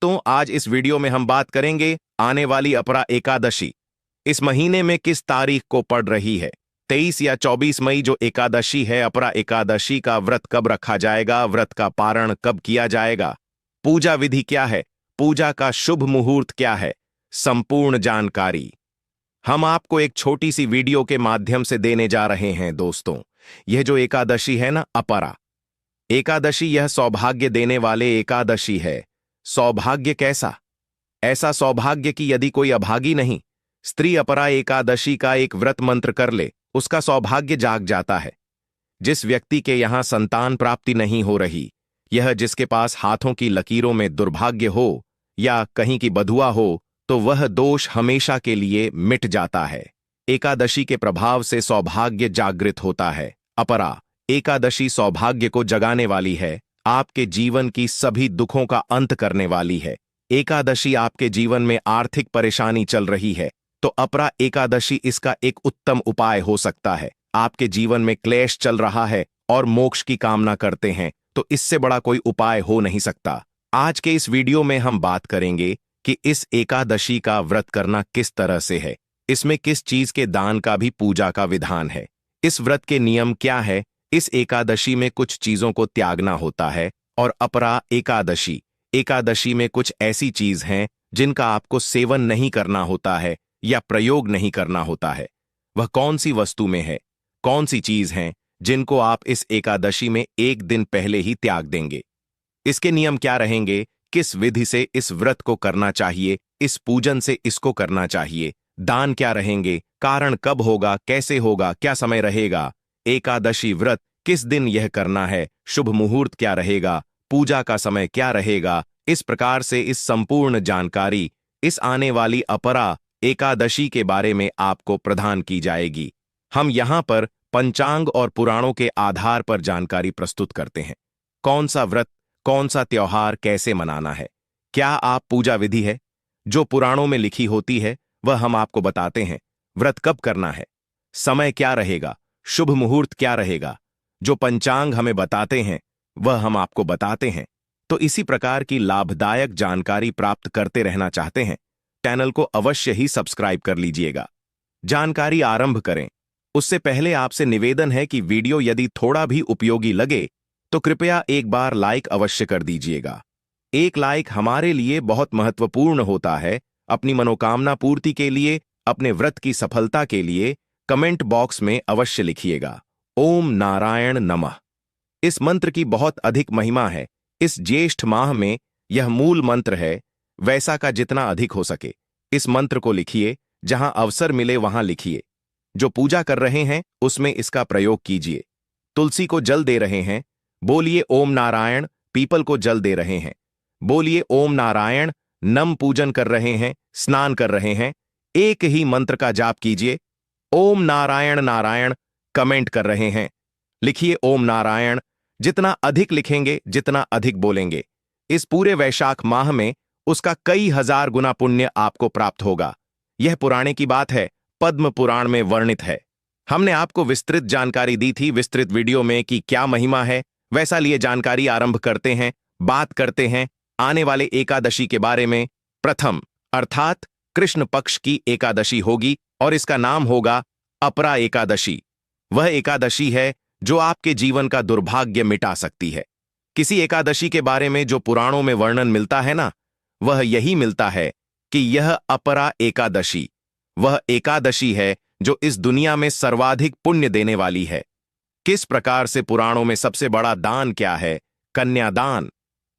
भक्तों, आज इस वीडियो में हम बात करेंगे आने वाली अपरा एकादशी इस महीने में किस तारीख को पड़ रही है। 23 या 24 मई जो एकादशी है, अपरा एकादशी का व्रत कब रखा जाएगा, व्रत का पारण कब किया जाएगा, पूजा विधि क्या है, पूजा का शुभ मुहूर्त क्या है, संपूर्ण जानकारी हम आपको एक छोटी सी वीडियो के माध्यम से देने जा रहे हैं। दोस्तों, यह जो एकादशी है ना, अपरा एकादशी, यह सौभाग्य देने वाले एकादशी है। सौभाग्य कैसा? ऐसा सौभाग्य कि यदि कोई अभागी नहीं, स्त्री अपरा एकादशी का एक व्रत मंत्र कर ले, उसका सौभाग्य जाग जाता है। जिस व्यक्ति के यहां संतान प्राप्ति नहीं हो रही, यह जिसके पास हाथों की लकीरों में दुर्भाग्य हो या कहीं की बधुआ हो, तो वह दोष हमेशा के लिए मिट जाता है। एकादशी के प्रभाव से सौभाग्य जागृत होता है। अपरा एकादशी सौभाग्य को जगाने वाली है, आपके जीवन की सभी दुखों का अंत करने वाली है। एकादशी आपके जीवन में आर्थिक परेशानी चल रही है, तो अपरा एकादशी इसका एक उत्तम उपाय हो सकता है। आपके जीवन में क्लेश चल रहा है और मोक्ष की कामना करते हैं, तो इससे बड़ा कोई उपाय हो नहीं सकता। आज के इस वीडियो में हम बात करेंगे कि इस एकादशी का व्रत करना किस तरह से है, इसमें किस चीज के दान का भी पूजा का विधान है, इस व्रत के नियम क्या है, इस एकादशी में कुछ चीजों को त्यागना होता है, और अपरा एकादशी में कुछ ऐसी चीज हैं जिनका आपको सेवन नहीं करना होता है या प्रयोग नहीं करना होता है। वह कौन सी वस्तु में है, कौन सी चीज हैं जिनको आप इस एकादशी में एक दिन पहले ही त्याग देंगे। इसके नियम क्या रहेंगे, किस विधि से इस व्रत को करना चाहिए, इस पूजन से इसको करना चाहिए, दान क्या रहेंगे, कारण कब होगा, कैसे होगा, क्या समय रहेगा, एकादशी व्रत किस दिन यह करना है, शुभ मुहूर्त क्या रहेगा, पूजा का समय क्या रहेगा। इस प्रकार से इस संपूर्ण जानकारी इस आने वाली अपरा एकादशी के बारे में आपको प्रदान की जाएगी। हम यहां पर पंचांग और पुराणों के आधार पर जानकारी प्रस्तुत करते हैं। कौन सा व्रत, कौन सा त्योहार कैसे मनाना है, क्या आप पूजा विधि है जो पुराणों में लिखी होती है वह हम आपको बताते हैं। व्रत कब करना है, समय क्या रहेगा, शुभ मुहूर्त क्या रहेगा, जो पंचांग हमें बताते हैं वह हम आपको बताते हैं। तो इसी प्रकार की लाभदायक जानकारी प्राप्त करते रहना चाहते हैं, चैनल को अवश्य ही सब्सक्राइब कर लीजिएगा। जानकारी आरंभ करें उससे पहले आपसे निवेदन है कि वीडियो यदि थोड़ा भी उपयोगी लगे तो कृपया एक बार लाइक अवश्य कर दीजिएगा। एक लाइक हमारे लिए बहुत महत्वपूर्ण होता है। अपनी मनोकामना पूर्ति के लिए, अपने व्रत की सफलता के लिए कमेंट बॉक्स में अवश्य लिखिएगा, ओम नारायण नमः। इस मंत्र की बहुत अधिक महिमा है। इस ज्येष्ठ माह में यह मूल मंत्र है, वैसा का जितना अधिक हो सके इस मंत्र को लिखिए, जहां अवसर मिले वहां लिखिए। जो पूजा कर रहे हैं उसमें इसका प्रयोग कीजिए। तुलसी को जल दे रहे हैं, बोलिए ओम नारायण। पीपल को जल दे रहे हैं, बोलिए ओम नारायण। नम पूजन कर रहे हैं, स्नान कर रहे हैं, एक ही मंत्र का जाप कीजिए, ओम नारायण नारायण। कमेंट कर रहे हैं, लिखिए ओम नारायण। जितना अधिक लिखेंगे, जितना अधिक बोलेंगे, इस पूरे वैशाख माह में उसका कई हजार गुना पुण्य आपको प्राप्त होगा। यह पुराने की बात है, पद्म पुराण में वर्णित है। हमने आपको विस्तृत जानकारी दी थी विस्तृत वीडियो में कि क्या महिमा है। वैसा लिए जानकारी आरंभ करते हैं, बात करते हैं आने वाले एकादशी के बारे में। प्रथम अर्थात कृष्ण पक्ष की एकादशी होगी और इसका नाम होगा अपरा एकादशी। वह एकादशी है जो आपके जीवन का दुर्भाग्य मिटा सकती है। किसी एकादशी के बारे में जो पुराणों में वर्णन मिलता है ना, वह यही मिलता है कि यह अपरा एकादशी वह एकादशी है जो इस दुनिया में सर्वाधिक पुण्य देने वाली है। किस प्रकार से पुराणों में सबसे बड़ा दान क्या है, कन्यादान,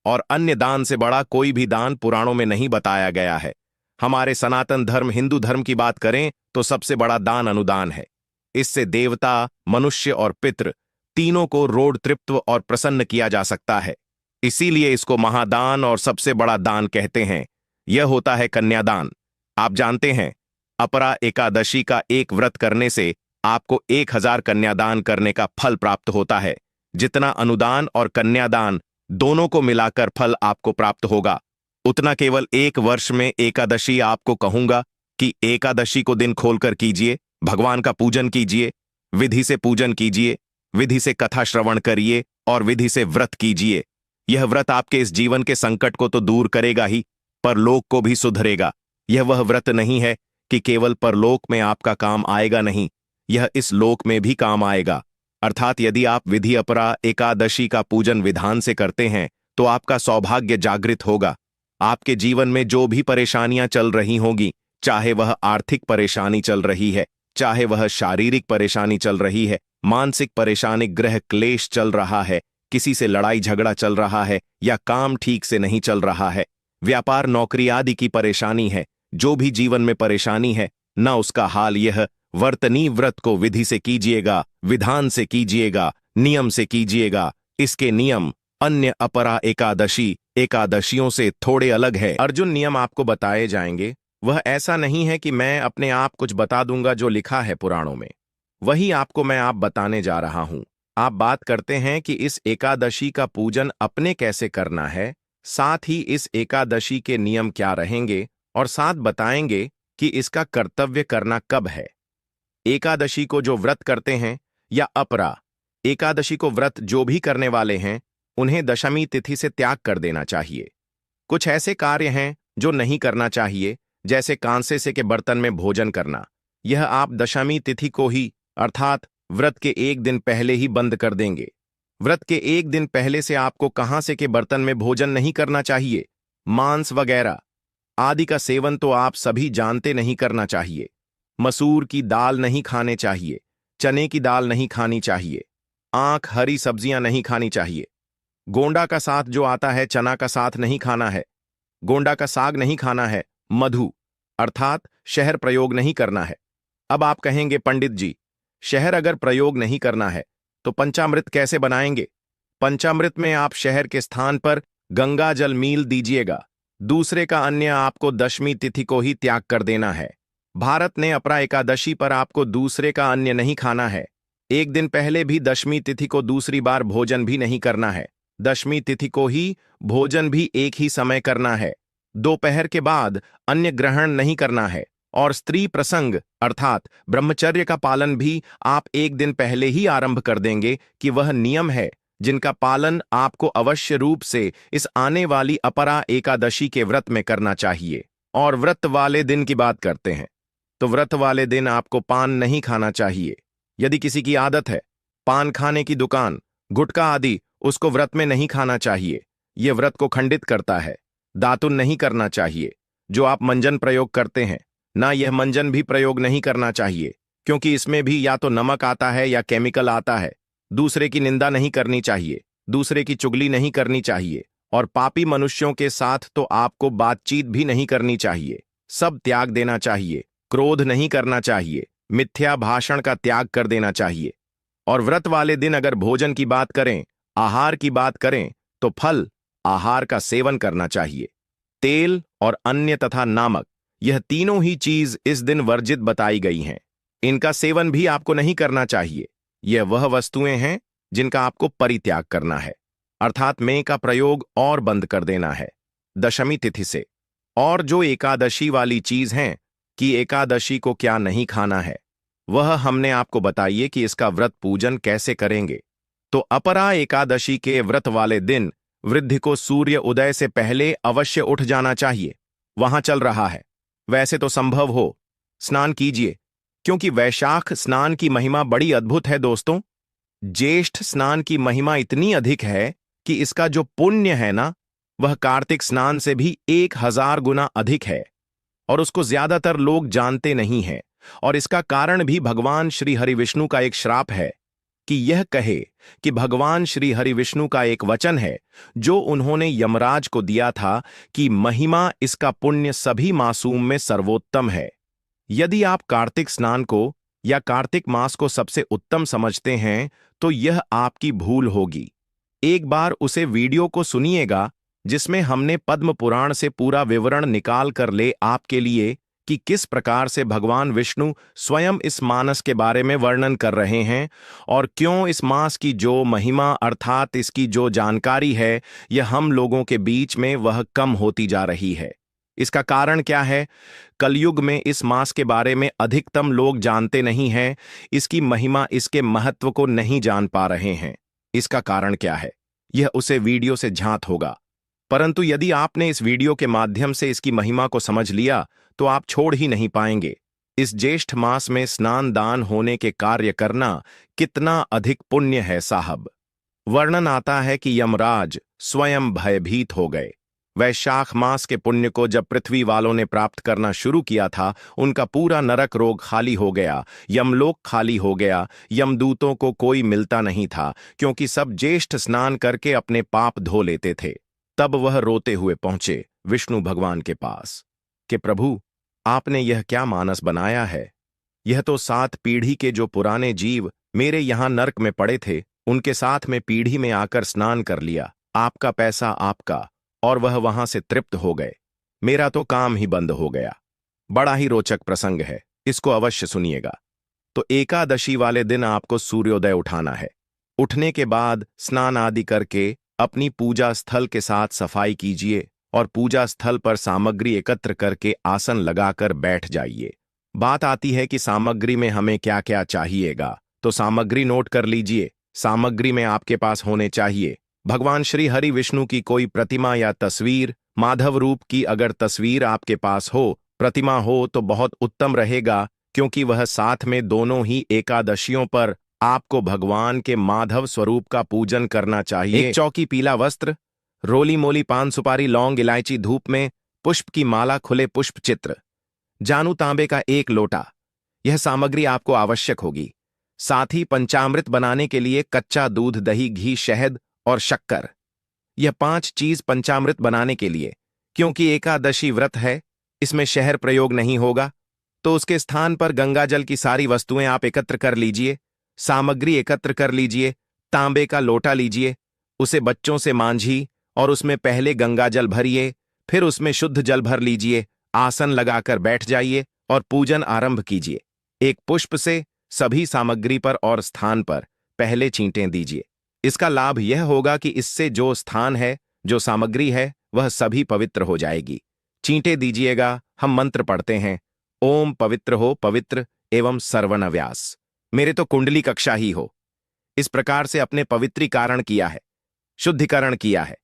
और अन्य दान से बड़ा कोई भी दान पुराणों में नहीं बताया गया है। हमारे सनातन धर्म हिंदू धर्म की बात करें तो सबसे बड़ा दान अनुदान है। इससे देवता, मनुष्य और पितृ तीनों को रोड तृप्त और प्रसन्न किया जा सकता है। इसीलिए इसको महादान और सबसे बड़ा दान कहते हैं। यह होता है कन्यादान। आप जानते हैं, अपरा एकादशी का एक व्रत करने से आपको 1000 कन्यादान करने का फल प्राप्त होता है। जितना अनुदान और कन्यादान दोनों को मिलाकर फल आपको प्राप्त होगा, उतना केवल एक वर्ष में एकादशी आपको कहूंगा कि एकादशी को दिन खोलकर कीजिए, भगवान का पूजन कीजिए, विधि से पूजन कीजिए, विधि से कथा श्रवण करिए और विधि से व्रत कीजिए। यह व्रत आपके इस जीवन के संकट को तो दूर करेगा ही, परलोक को भी सुधरेगा। यह वह व्रत नहीं है कि केवल परलोक में आपका काम आएगा, नहीं, यह इस लोक में भी काम आएगा। अर्थात यदि आप विधि अपरा एकादशी का पूजन विधान से करते हैं तो आपका सौभाग्य जागृत होगा। आपके जीवन में जो भी परेशानियां चल रही होंगी, चाहे वह आर्थिक परेशानी चल रही है, चाहे वह शारीरिक परेशानी चल रही है, मानसिक परेशानी, ग्रह क्लेश चल रहा है, किसी से लड़ाई झगड़ा चल रहा है, या काम ठीक से नहीं चल रहा है, व्यापार नौकरी आदि की परेशानी है, जो भी जीवन में परेशानी है ना, उसका हाल यह वर्तनी व्रत को विधि से कीजिएगा, विधान से कीजिएगा, नियम से कीजिएगा। इसके नियम अन्य अपरा एकादशियों से थोड़े अलग है। अर्जुन, नियम आपको बताए जाएंगे, वह ऐसा नहीं है कि मैं अपने आप कुछ बता दूंगा जो लिखा है पुराणों में, वही आपको मैं आप बताने जा रहा हूं। आप बात करते हैं कि इस एकादशी का पूजन अपने कैसे करना है, साथ ही इस एकादशी के नियम क्या रहेंगे, और साथ बताएंगे कि इसका कर्तव्य करना कब है। एकादशी को जो व्रत करते हैं या अपरा एकादशी को व्रत जो भी करने वाले हैं, उन्हें दशमी तिथि से त्याग कर देना चाहिए। कुछ ऐसे कार्य हैं जो नहीं करना चाहिए, जैसे कांसे से के बर्तन में भोजन करना। यह आप दशमी तिथि को ही, अर्थात व्रत के एक दिन पहले ही बंद कर देंगे। व्रत के एक दिन पहले से आपको कहां से के बर्तन में भोजन नहीं करना चाहिए। मांस वगैरह आदि का सेवन तो आप सभी जानते नहीं करना चाहिए। मसूर की दाल नहीं खाने चाहिए, चने की दाल नहीं खानी चाहिए, आंख हरी सब्जियां नहीं खानी चाहिए। गोंडा का साथ जो आता है, चना का साथ नहीं खाना है। गोंडा का साग नहीं खाना है। मधु अर्थात शहर प्रयोग नहीं करना है। अब आप कहेंगे, पंडित जी, शहर अगर प्रयोग नहीं करना है तो पंचामृत कैसे बनाएंगे? पंचामृत में आप शहर के स्थान पर गंगा जल मील दीजिएगा। दूसरे का अन्य आपको दशमी तिथि को ही त्याग कर देना है। भारत ने अपरा एकादशी पर आपको दूसरे का अन्य नहीं खाना है। एक दिन पहले भी दशमी तिथि को दूसरी बार भोजन भी नहीं करना है। दशमी तिथि को ही भोजन भी एक ही समय करना है। दोपहर के बाद अन्य ग्रहण नहीं करना है। और स्त्री प्रसंग अर्थात ब्रह्मचर्य का पालन भी आप एक दिन पहले ही आरंभ कर देंगे कि वह नियम है जिनका पालन आपको अवश्य रूप से इस आने वाली अपरा एकादशी के व्रत में करना चाहिए। और व्रत वाले दिन की बात करते हैं तो व्रत वाले दिन आपको पान नहीं खाना चाहिए। यदि किसी की आदत है पान खाने की, दुकान, गुटखा आदि, उसको व्रत में नहीं खाना चाहिए। यह व्रत को खंडित करता है। दातुन नहीं करना चाहिए। जो आप मंजन प्रयोग करते हैं ना, यह मंजन भी प्रयोग नहीं करना चाहिए, क्योंकि इसमें भी या तो नमक आता है या केमिकल आता है। दूसरे की निंदा नहीं करनी चाहिए, दूसरे की चुगली नहीं करनी चाहिए, और पापी मनुष्यों के साथ तो आपको बातचीत भी नहीं करनी चाहिए। सब त्याग देना चाहिए। क्रोध नहीं करना चाहिए। मिथ्या भाषण का त्याग कर देना चाहिए। और व्रत वाले दिन अगर भोजन की बात करें, आहार की बात करें, तो फल आहार का सेवन करना चाहिए। तेल और अन्य तथा नामक, यह तीनों ही चीज इस दिन वर्जित बताई गई हैं। इनका सेवन भी आपको नहीं करना चाहिए। यह वह वस्तुएं हैं जिनका आपको परित्याग करना है, अर्थात में का प्रयोग और बंद कर देना है दशमी तिथि से। और जो एकादशी वाली चीज हैं कि एकादशी को क्या नहीं खाना है, वह हमने आपको बताइए कि इसका व्रत पूजन कैसे करेंगे। तो अपरा एकादशी के व्रत वाले दिन वृद्धि को सूर्य उदय से पहले अवश्य उठ जाना चाहिए। वहां चल रहा है, वैसे तो संभव हो स्नान कीजिए, क्योंकि वैशाख स्नान की महिमा बड़ी अद्भुत है दोस्तों। ज्येष्ठ स्नान की महिमा इतनी अधिक है कि इसका जो पुण्य है ना, वह कार्तिक स्नान से भी 1000 गुना अधिक है, और उसको ज्यादातर लोग जानते नहीं हैं। और इसका कारण भी भगवान श्री हरिविष्णु का एक श्राप है कि यह कहे कि भगवान श्री हरिविष्णु का एक वचन है जो उन्होंने यमराज को दिया था कि महिमा इसका पुण्य सभी मासूम में सर्वोत्तम है। यदि आप कार्तिक स्नान को या कार्तिक मास को सबसे उत्तम समझते हैं तो यह आपकी भूल होगी। एक बार उसे वीडियो को सुनिएगा जिसमें हमने पद्म पुराण से पूरा विवरण निकाल कर ले आपके लिए कि किस प्रकार से भगवान विष्णु स्वयं इस मानस के बारे में वर्णन कर रहे हैं, और क्यों इस मास की जो महिमा अर्थात इसकी जो जानकारी है यह हम लोगों के बीच में वह कम होती जा रही है। इसका कारण क्या है? कलयुग में इस मास के बारे में अधिकतम लोग जानते नहीं हैं, इसकी महिमा, इसके महत्व को नहीं जान पा रहे हैं। इसका कारण क्या है? यह उसे वीडियो से झांत होगा। परंतु यदि आपने इस वीडियो के माध्यम से इसकी महिमा को समझ लिया तो आप छोड़ ही नहीं पाएंगे। इस ज्येष्ठ मास में स्नान दान होने के कार्य करना कितना अधिक पुण्य है साहब। वर्णन आता है कि यमराज स्वयं भयभीत हो गए। वैशाख मास के पुण्य को जब पृथ्वी वालों ने प्राप्त करना शुरू किया था, उनका पूरा नरक रोग खाली हो गया, यमलोक खाली हो गया, यमदूतों को कोई मिलता नहीं था, क्योंकि सब ज्येष्ठ स्नान करके अपने पाप धो लेते थे। तब वह रोते हुए पहुंचे विष्णु भगवान के पास कि प्रभु, आपने यह क्या मानस बनाया है? यह तो 7 पीढ़ी के जो पुराने जीव मेरे यहां नरक में पड़े थे, उनके साथ में पीढ़ी में आकर स्नान कर लिया। आपका पैसा आपका, और वह वहां से तृप्त हो गए। मेरा तो काम ही बंद हो गया। बड़ा ही रोचक प्रसंग है, इसको अवश्य सुनिएगा। तो एकादशी वाले दिन आपको सूर्योदय उठाना है। उठने के बाद स्नान आदि करके अपनी पूजा स्थल के साथ सफाई कीजिए और पूजा स्थल पर सामग्री एकत्र करके आसन लगाकर बैठ जाइए। बात आती है कि सामग्री में हमें क्या क्या चाहिएगा, तो सामग्री नोट कर लीजिए। सामग्री में आपके पास होने चाहिए भगवान श्री हरि विष्णु की कोई प्रतिमा या तस्वीर, माधव रूप की अगर तस्वीर आपके पास हो, प्रतिमा हो तो बहुत उत्तम रहेगा, क्योंकि वह साथ में दोनों ही एकादशियों पर आपको भगवान के माधव स्वरूप का पूजन करना चाहिए। एक चौकी पीला वस्त्र, रोली मोली पान सुपारी लौंग इलायची धूप में, पुष्प की माला खुले पुष्प चित्र, जानू तांबे का 1 लोटा, यह सामग्री आपको आवश्यक होगी। साथ ही पंचामृत बनाने के लिए कच्चा दूध, दही, घी, शहद और शक्कर, यह 5 चीज पंचामृत बनाने के लिए। क्योंकि एकादशी व्रत है, इसमें शहर प्रयोग नहीं होगा, तो उसके स्थान पर गंगाजल की सारी वस्तुएं आप एकत्र कर लीजिए। सामग्री एकत्र कर लीजिए। तांबे का लोटा लीजिए, उसे बच्चों से मांझिए और उसमें पहले गंगाजल भरिए, फिर उसमें शुद्ध जल भर लीजिए। आसन लगाकर बैठ जाइए और पूजन आरंभ कीजिए। एक पुष्प से सभी सामग्री पर और स्थान पर पहले छींटें दीजिए। इसका लाभ यह होगा कि इससे जो स्थान है, जो सामग्री है, वह सभी पवित्र हो जाएगी। छींटे दीजिएगा। हम मंत्र पढ़ते हैं, ओम पवित्र हो पवित्र एवं सर्वनव्यास। मेरे तो कुंडली कक्षा ही हो। इस प्रकार से अपने पवित्रीकरण किया है, शुद्धिकरण किया है।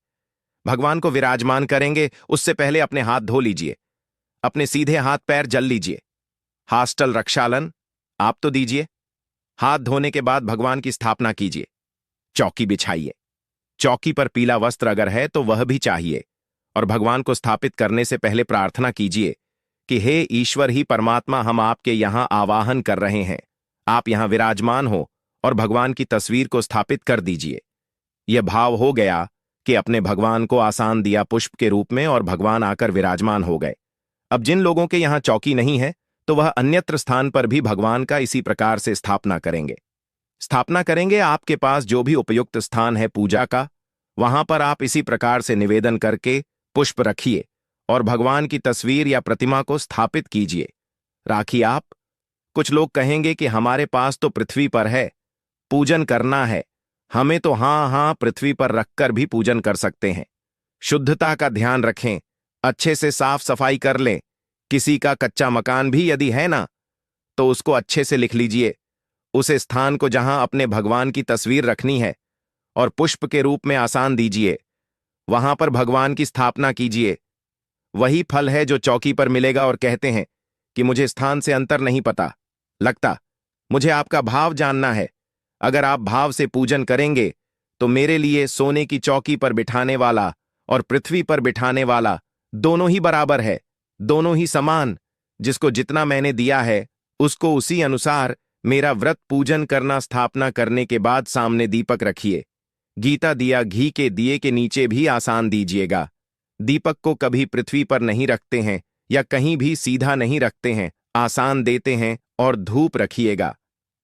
भगवान को विराजमान करेंगे, उससे पहले अपने हाथ धो लीजिए। अपने सीधे हाथ पैर जल लीजिए। हास्टल रक्षालन आप तो दीजिए। हाथ धोने के बाद भगवान की स्थापना कीजिए। चौकी बिछाइए। चौकी पर पीला वस्त्र अगर है तो वह भी चाहिए। और भगवान को स्थापित करने से पहले प्रार्थना कीजिए कि हे ईश्वर ही परमात्मा, हम आपके यहां आवाहन कर रहे हैं, आप यहां विराजमान हो, और भगवान की तस्वीर को स्थापित कर दीजिए। यह भाव हो गया कि अपने भगवान को आसान दिया पुष्प के रूप में और भगवान आकर विराजमान हो गए। अब जिन लोगों के यहां चौकी नहीं है तो वह अन्यत्र स्थान पर भी भगवान का इसी प्रकार से स्थापना करेंगे। आपके पास जो भी उपयुक्त स्थान है पूजा का, वहां पर आप इसी प्रकार से निवेदन करके पुष्प रखिए और भगवान की तस्वीर या प्रतिमा को स्थापित कीजिए। राखी आप। कुछ लोग कहेंगे कि हमारे पास तो पृथ्वी पर है, पूजन करना है हमें, तो हाँ, पृथ्वी पर रखकर भी पूजन कर सकते हैं। शुद्धता का ध्यान रखें, अच्छे से साफ सफाई कर लें। किसी का कच्चा मकान भी यदि है ना, तो उसको अच्छे से लिख लीजिए, उस स्थान को जहां अपने भगवान की तस्वीर रखनी है, और पुष्प के रूप में आसान दीजिए। वहां पर भगवान की स्थापना कीजिए। वही फल है जो चौकी पर मिलेगा। और कहते हैं कि मुझे स्थान से अंतर नहीं पता लगता, मुझे आपका भाव जानना है। अगर आप भाव से पूजन करेंगे तो मेरे लिए सोने की चौकी पर बिठाने वाला और पृथ्वी पर बिठाने वाला दोनों ही बराबर है, दोनों ही समान। जिसको जितना मैंने दिया है उसको उसी अनुसार मेरा व्रत पूजन करना। स्थापना करने के बाद सामने दीपक रखिए। गीता दिया घी के दिए के नीचे भी आसान दीजिएगा। दीपक को कभी पृथ्वी पर नहीं रखते हैं या कहीं भी सीधा नहीं रखते हैं, आसान देते हैं और धूप रखिएगा।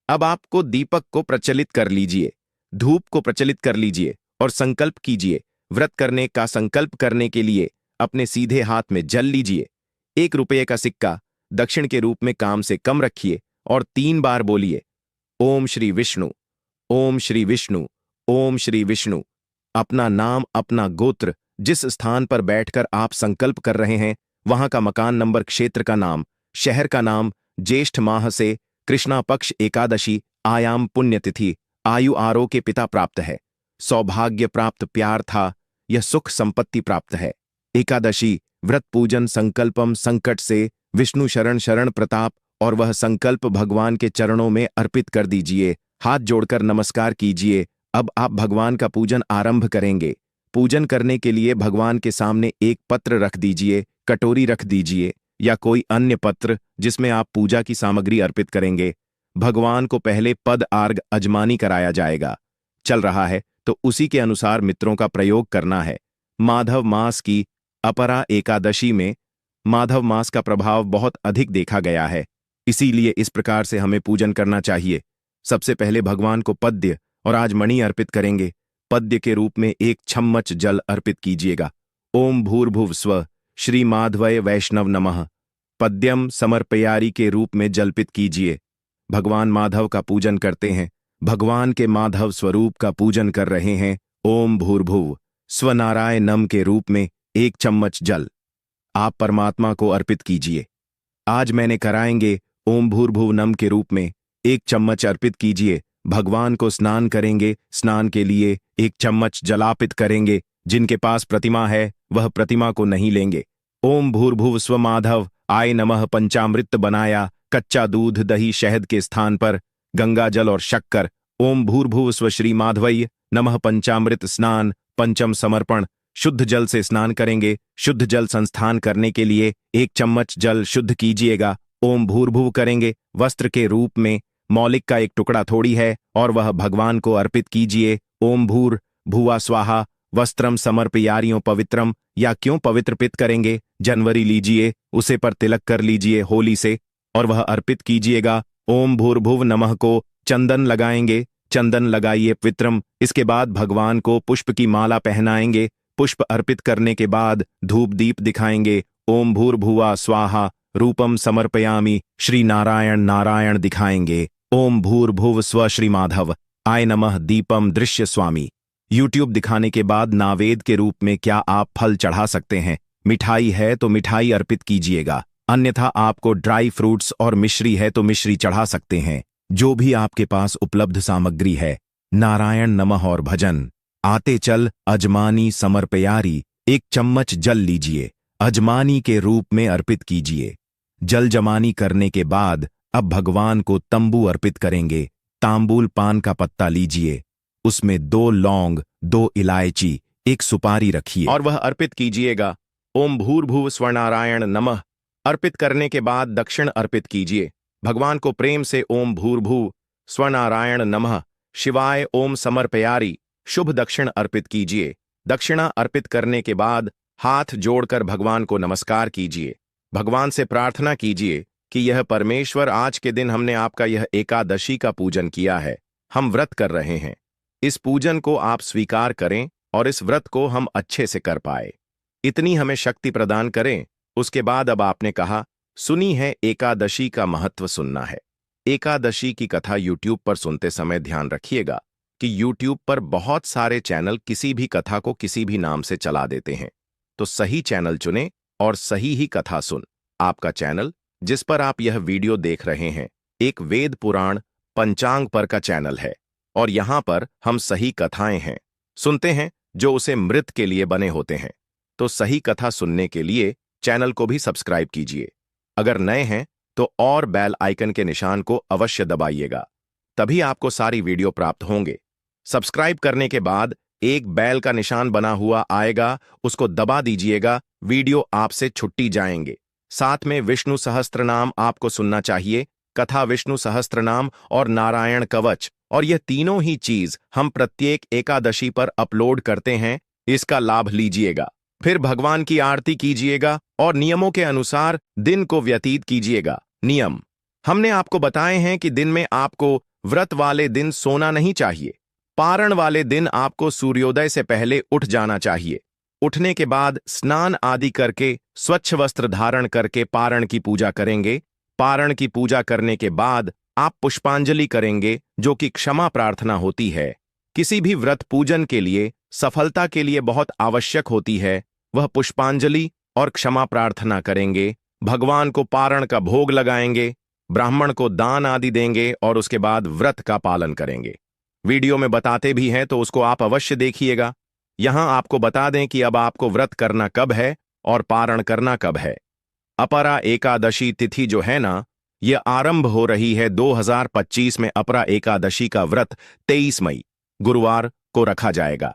अब आपको दीपक को प्रचलित कर लीजिए, धूप को प्रचलित कर लीजिए और संकल्प कीजिए। व्रत करने का संकल्प करने के लिए अपने सीधे हाथ में जल लीजिए। 1 रुपये का सिक्का दक्षिण के रूप में काम से कम रखिए और 3 बार बोलिए, ओम श्री विष्णु, ओम श्री विष्णु, ओम श्री विष्णु। अपना नाम, अपना गोत्र, जिस स्थान पर बैठकर आप संकल्प कर रहे हैं, वहां का मकान नंबर, क्षेत्र का नाम, शहर का नाम, ज्येष्ठ माह से कृष्णा पक्ष एकादशी, आयाम पुण्यतिथि, आयु आरो के पिता प्राप्त है, सौभाग्य प्राप्त प्यार था, यह सुख संपत्ति प्राप्त है। एकादशी व्रत पूजन संकल्पम संकट से विष्णु शरण शरण प्रताप, और वह संकल्प भगवान के चरणों में अर्पित कर दीजिए। हाथ जोड़कर नमस्कार कीजिए। अब आप भगवान का पूजन आरंभ करेंगे। पूजन करने के लिए भगवान के सामने एक पत्र रख दीजिए, कटोरी रख दीजिए या कोई अन्य पत्र जिसमें आप पूजा की सामग्री अर्पित करेंगे। भगवान को पहले पद आर्घ अजमानी कराया जाएगा। चल रहा है तो उसी के अनुसार मित्रों का प्रयोग करना है। माधव मास की अपरा एकादशी में माधव मास का प्रभाव बहुत अधिक देखा गया है, इसीलिए इस प्रकार से हमें पूजन करना चाहिए। सबसे पहले भगवान को पद्य और आज मणि अर्पित करेंगे। पद्य के रूप में 1 चम्मच जल अर्पित कीजिएगा। ओम भूर्भुव स्व श्री माधवय वैष्णव नमः पद्यम समर्पयारी के रूप में जल्पित कीजिए। भगवान माधव का पूजन करते हैं, भगवान के माधव स्वरूप का पूजन कर रहे हैं। ओम भूर्भुव स्वनारायणम के रूप में 1 चम्मच जल आप परमात्मा को अर्पित कीजिए। आज मैंने कराएंगे ओम भूर्भुव नम के रूप में 1 चम्मच अर्पित कीजिए। भगवान को स्नान करेंगे। स्नान के लिए 1 चम्मच जलापित करेंगे। जिनके पास प्रतिमा है वह प्रतिमा को नहीं लेंगे। ओम भूर्भुव स्व माधव आय नमः पंचामृत बनाया, कच्चा दूध दही शहद के स्थान पर गंगा जल और शक्कर। ओम भूर्भुव स्व श्री माधवय नमः पंचामृत स्नान पंचम समर्पण। शुद्ध जल से स्नान करेंगे। शुद्ध जल संस्थान करने के लिए 1 चम्मच जल शुद्ध कीजिएगा। ओम भूर्भुव करेंगे। वस्त्र के रूप में मौलिक का एक टुकड़ा थोड़ी है और वह भगवान को अर्पित कीजिए। ओम भूर भुवा स्वाहा वस्त्रम समर्पयारियों पवित्रम, या क्यों पवित्र पित करेंगे। जनवरी लीजिए, उसे पर तिलक कर लीजिए होली से और वह अर्पित कीजिएगा। ओम भूर्भुव नमः को चंदन लगाएंगे। चंदन लगाइए पवित्रम। इसके बाद भगवान को पुष्प की माला पहनाएंगे। पुष्प अर्पित करने के बाद धूप दीप दिखाएंगे। ओम भूर्भुवा स्वाहा रूपम समर्पयामि श्री नारायण नारायण दिखाएंगे। ओम भूर्भुव स्व श्री माधव आय नमः दीपम दृश्य स्वामी। यूट्यूब दिखाने के बाद नावेद के रूप में क्या आप फल चढ़ा सकते हैं। मिठाई है तो मिठाई अर्पित कीजिएगा, अन्यथा आपको ड्राई फ्रूट्स और मिश्री है तो मिश्री चढ़ा सकते हैं। जो भी आपके पास उपलब्ध सामग्री है। नारायण नमः और भजन। आते चल अजमानी समर्पयारी 1 चम्मच जल लीजिए, अजमानी के रूप में अर्पित कीजिए। जल जमानी करने के बाद अब भगवान को तंबू अर्पित करेंगे। तांबूल पान का पत्ता लीजिए, उसमें 2 लौंग 2 इलायची 1 सुपारी रखिए और वह अर्पित कीजिएगा। ओम भूर्भुव स्वर्णारायण नमः अर्पित करने के बाद दक्षिण अर्पित कीजिए। भगवान को प्रेम से ओम भूर्भुव स्वर्णारायण नमः शिवाय ओम समर्पयारी शुभ दक्षिण अर्पित कीजिए। दक्षिणा अर्पित करने के बाद हाथ जोड़कर भगवान को नमस्कार कीजिए। भगवान से प्रार्थना कीजिए कि यह परमेश्वर, आज के दिन हमने आपका यह एकादशी का पूजन किया है, हम व्रत कर रहे हैं, इस पूजन को आप स्वीकार करें और इस व्रत को हम अच्छे से कर पाए, इतनी हमें शक्ति प्रदान करें। उसके बाद अब आपने कहा सुनी है एकादशी का महत्व सुनना है। एकादशी की कथा यूट्यूब पर सुनते समय ध्यान रखिएगा कि यूट्यूब पर बहुत सारे चैनल किसी भी कथा को किसी भी नाम से चला देते हैं, तो सही चैनल चुनें और सही ही कथा सुन। आपका चैनल जिस पर आप यह वीडियो देख रहे हैं एक वेद पुराण पंचांग पर का चैनल है और यहां पर हम सही कथाएं हैं सुनते हैं जो उसे मृत के लिए बने होते हैं। तो सही कथा सुनने के लिए चैनल को भी सब्सक्राइब कीजिए। अगर नए हैं तो और बेल आइकन के निशान को अवश्य दबाइएगा, तभी आपको सारी वीडियो प्राप्त होंगे। सब्सक्राइब करने के बाद एक बेल का निशान बना हुआ आएगा, उसको दबा दीजिएगा, वीडियो आपसे छुट्टी जाएंगे। साथ में विष्णु सहस्त्रनाम आपको सुनना चाहिए, कथा विष्णु सहस्त्रनाम और नारायण कवच, और यह तीनों ही चीज हम प्रत्येक एकादशी पर अपलोड करते हैं, इसका लाभ लीजिएगा। फिर भगवान की आरती कीजिएगा और नियमों के अनुसार दिन को व्यतीत कीजिएगा। नियम हमने आपको बताए हैं कि दिन में आपको व्रत वाले दिन सोना नहीं चाहिए। पारण वाले दिन आपको सूर्योदय से पहले उठ जाना चाहिए। उठने के बाद स्नान आदि करके स्वच्छ वस्त्र धारण करके पारण की पूजा करेंगे। पारण की पूजा करने के बाद आप पुष्पांजलि करेंगे, जो कि क्षमा प्रार्थना होती है। किसी भी व्रत पूजन के लिए सफलता के लिए बहुत आवश्यक होती है, वह पुष्पांजलि और क्षमा प्रार्थना करेंगे। भगवान को पारण का भोग लगाएंगे, ब्राह्मण को दान आदि देंगे और उसके बाद व्रत का पालन करेंगे। वीडियो में बताते भी हैं तो उसको आप अवश्य देखिएगा। यहां आपको बता दें कि अब आपको व्रत करना कब है और पारण करना कब है। अपरा एकादशी तिथि जो है ना, यह आरंभ हो रही है 2025 में। अपरा एकादशी का व्रत 23 मई गुरुवार को रखा जाएगा।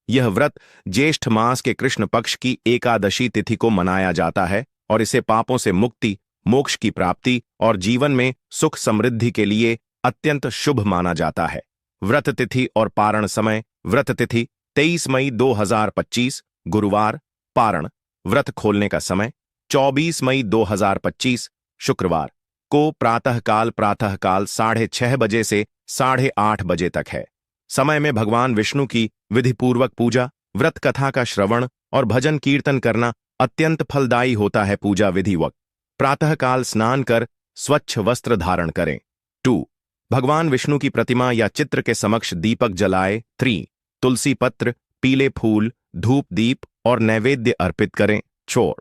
यह व्रत ज्येष्ठ मास के कृष्ण पक्ष की एकादशी तिथि को मनाया जाता है और इसे पापों से मुक्ति, मोक्ष की प्राप्ति और जीवन में सुख समृद्धि के लिए अत्यंत शुभ माना जाता है। व्रत तिथि और पारण समय। व्रत तिथि 23 मई 2025 गुरुवार। पारण व्रत खोलने का समय 24 मई 2025 शुक्रवार को प्रातःकाल 6:30 बजे से 8:30 बजे तक है। समय में भगवान विष्णु की विधिपूर्वक पूजा, व्रत कथा का श्रवण और भजन कीर्तन करना अत्यंत फलदायी होता है। पूजा विधि वक्त प्रातःकाल स्नान कर स्वच्छ वस्त्र धारण करें। 2 भगवान विष्णु की प्रतिमा या चित्र के समक्ष दीपक जलाए। 3 तुलसी पत्र, पीले फूल, धूप दीप और नैवेद्य अर्पित करें। 4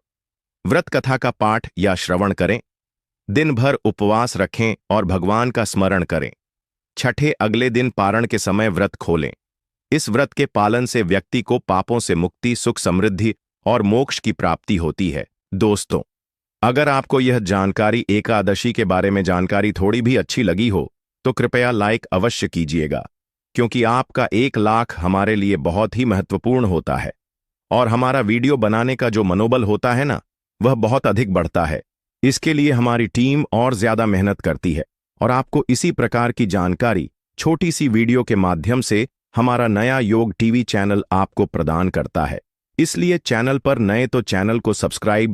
व्रत कथा का पाठ या श्रवण करें। दिन भर उपवास रखें और भगवान का स्मरण करें। 6 अगले दिन पारण के समय व्रत खोलें। इस व्रत के पालन से व्यक्ति को पापों से मुक्ति, सुख समृद्धि और मोक्ष की प्राप्ति होती है। दोस्तों, अगर आपको यह जानकारी एकादशी के बारे में जानकारी थोड़ी भी अच्छी लगी हो तो कृपया लाइक अवश्य कीजिएगा, क्योंकि आपका 1 लाख हमारे लिए बहुत ही महत्वपूर्ण होता है और हमारा वीडियो बनाने का जो मनोबल होता है ना, वह बहुत अधिक बढ़ता है। इसके लिए हमारी टीम और ज्यादा मेहनत करती है और आपको इसी प्रकार की जानकारी छोटी सी वीडियो के माध्यम से हमारा नया योग टीवी चैनल आपको प्रदान करता है। इसलिए चैनल पर नए तो चैनल को सब्सक्राइब